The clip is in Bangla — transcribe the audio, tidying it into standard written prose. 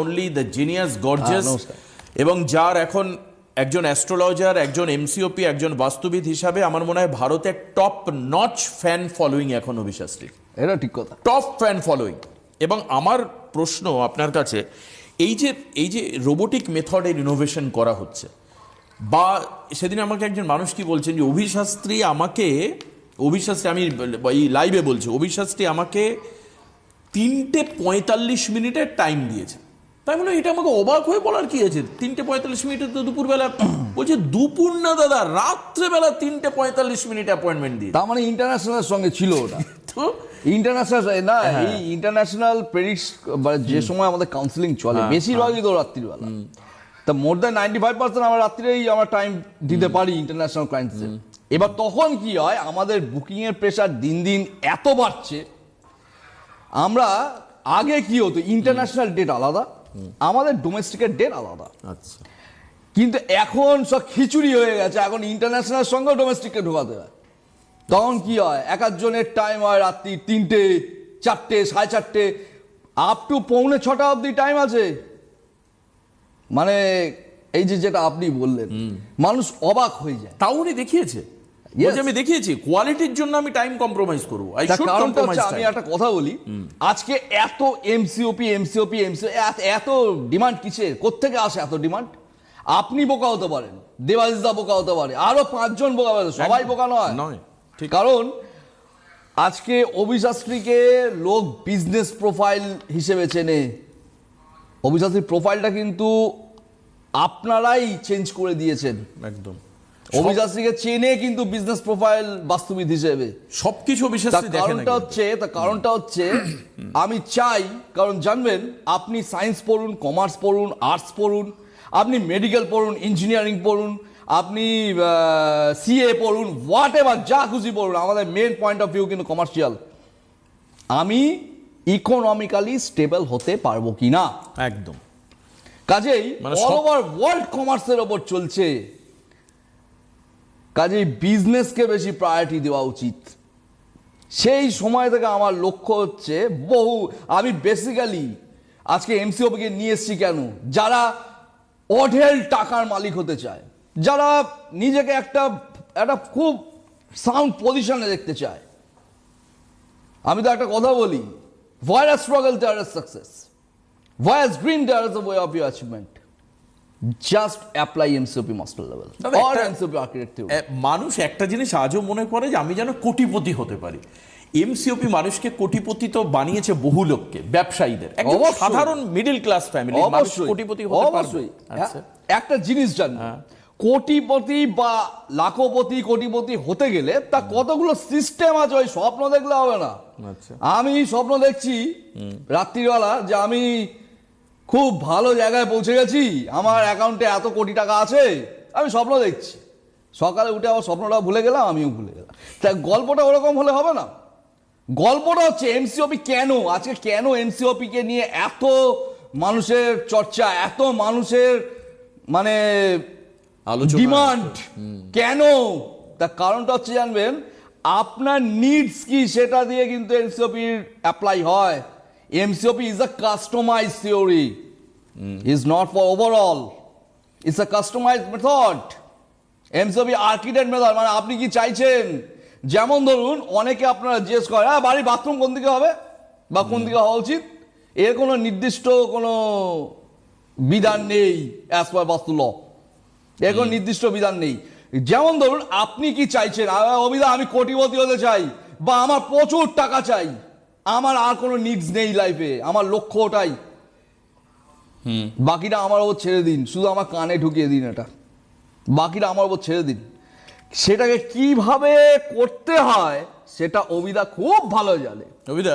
only the genius gorgeous এবং যার এখন একজন অ্যাস্ট্রোলজার, একজন এমসিওপি, একজন বাস্তুবিদ হিসাবে আমার মনে হয় ভারতের টপ নচ ফ্যান ফলোয়িং এখন অভি শাস্ত্রীর। এটা ঠিক কথা, টপ ফ্যান ফলোয়িং। এবং আমার প্রশ্ন আপনার কাছে, এই যে রোবোটিক মেথডের ইনোভেশন করা হচ্ছে, বা সেদিন আমাকে একজন মানুষ কি বলছেন যে অভিশাস্ত্রী আমি এই লাইভে বলছি, অভিশাস্ত্রী আমাকে 3:45 টাইম দিয়েছে। তাই বলে এটা আমাকে অবাক হয়ে বলার কি আছে, 3:45 তো দুপুরবেলা। বলছে দুপুর না দাদা, রাত্রেবেলা 3:45 অ্যাপয়েন্টমেন্ট দিয়ে। তার মানে ইন্টারন্যাশনাল সঙ্গে ছিল ওটা। তো ইন্টারন্যাশনাল না, এই ইন্টারন্যাশনাল প্রেডিক্ট যে সময় আমাদের কাউন্সিলিং চলে বেশিরভাগই তো রাত্রিবেলা। তা মোর দ্যান 95% আমরা রাত্রিরেই আমরা টাইম দিতে পারি ইন্টারন্যাশনাল ক্লায়েন্টসে। এবার তখন কি হয়, আমাদের বুকিং এর প্রেশার দিন দিন এত বাড়ছে। আমরা আগে কি হতো, ইন্টারন্যাশনাল ডেট আলাদা, আমাদের ডোমেস্টিকের ডেট আলাদা। আচ্ছা, কিন্তু এখন সব খিচুড়ি হয়ে গেছে, এখন ইন্টারন্যাশনাল সঙ্গে ডোমেস্টিককে ঢোকাতে হয়। তখন কি হয়, এক একজনের টাইম হয় রাত্রি 3টে, 4টে, 4:30, আপ টু 5:45 অব্দি টাইম আছে। মানে এই যে যেটা আপনি বললেন, মানুষ অবাক হয়ে যায়। তাও উনি দেখিয়েছে, আমি দেখিয়েছি কোয়ালিটির জন্য আমি টাইম কম্প্রোমাইজ করবো। কারণটা হচ্ছে, আমি একটা কথা বলি, আজকে এত এমসিওপি এত ডিমান্ড কিসের, কোত্থেকে আসে এত ডিমান্ড? আপনি বোকা হতে পারেন, দেবাশিসদা বোকা হতে পারে, আরো 5 জন বোকা পারে, সবাই বোকা নয়। কারণ আজকে অভিশাস্ত্রীকে লোক বিজনেস প্রোফাইল হিসেবে চেনে। অভিশাস্ত্রীর প্রোফাইলটা কিন্তু আপনারাই চেঞ্জ করে দিয়েছেন। একদম, অভিশাস্ত্রীকে চেনে কিন্তু বিজনেস প্রোফাইল বাস্তুবিদ হিসেবে সবকিছু কারণটা হচ্ছে আমি চাই, কারণ জানবেন, আপনি সায়েন্স পড়ুন, কমার্স পড়ুন, আর্টস পড়ুন, আপনি মেডিকেল পড়ুন, ইঞ্জিনিয়ারিং পড়ুন, আপনি সিএ পড়ুন, হোয়াট এভার, যা খুশি পড়ুন, আমাদের মেন পয়েন্ট অফ ভিউ কিন্তু কমার্শিয়াল। আমি ইকোনমিক্যালি স্টেবল হতে পারবো কিনা, একদম। কাজেই অল ওভার ওয়ার্ল্ড কমার্সের ওপর চলছে, কাজেই বিজনেসকে বেশি প্রায়োরিটি দেওয়া উচিত। সেই সময় থেকে আমার লক্ষ্য হচ্ছে আমি বেসিক্যালি আজকে এমসিওপিকে নিয়ে এসেছি কেন, যারা অঢেল টাকার মালিক হতে চায়, যারা নিজেকে একটা খুব সাউন্ড পজিশনে দেখতে চায়। আমি তো একটা কথা বলি, where a struggle there is success, where is dream there is a way of your achievement. Just apply MCOP master level or MCOP architect theory. মানুষ একটা জিনিস আজও মনে করে যে আমি যেন কোটিপতি হতে পারি। এমসিওপি মানুষকে কোটিপতি তো বানিয়েছে বহু লোককে, ব্যবসায়ীদের, সাধারণ মিডল ক্লাস ফ্যামিলি মানুষ কোটিপতি হতে পারবে। একটা জিনিস জানি, কোটিপতি বা লাখপতি কোটিপতি হতে গেলে তা কতগুলো সিস্টেম আছে, ওই স্বপ্ন দেখলে হবে না। আমি স্বপ্ন দেখছি রাত্রিবেলা যে আমি খুব ভালো জায়গায় পৌঁছে গেছি, আমার অ্যাকাউন্টে এত কোটি টাকা আছে, আমি স্বপ্ন দেখছি, সকালে উঠে আবার স্বপ্নটা ভুলে গেলাম, আমিও ভুলে গেলাম। তাই গল্পটা ওরকম হলে হবে না। গল্পটা হচ্ছে এমসিওপি কেন, আজকে কেন এমসিওপি কে নিয়ে এত মানুষের চর্চা, এত মানুষের মানে ডিমান্ড কেন? তার কারণটা হচ্ছে, জানবেন, আপনার নিডস কি সেটা দিয়ে কিন্তু এমসিওপি অ্যাপ্লাই হয়। MCOP is a customized theory. It's not for overall. It's a customized method. MCOP architect method, মানে আপনি কি চাইছেন, যেমন ধরুন অনেকে আপনারা জিজ্ঞেস করে বাড়ির বাথরুম কোন দিকে হবে বা কোন দিকে হওয়া উচিত, এর কোনো নির্দিষ্ট কোনো বিধান নেই অ্যাজ পার বাস্তু ল, এর কোনো নির্দিষ্ট বিধান নেই। যেমন ধরুন আপনি কি চাইছেন, অবিদা আমি কোটিপতি হতে চাই বা আমার প্রচুর টাকা চাই, আমার আর কোনো নিডস নেই লাইফে, আমার লক্ষ্য ওটাই, বাকিটা আমার ওপর ছেড়ে দিন, শুধু আমার কানে ঢুকিয়ে দিন, এটা বাকিটা আমার ওপর ছেড়ে দিন। সেটাকে কিভাবে করতে হয় সেটা অবিদা খুব ভালো জানে। অবিদা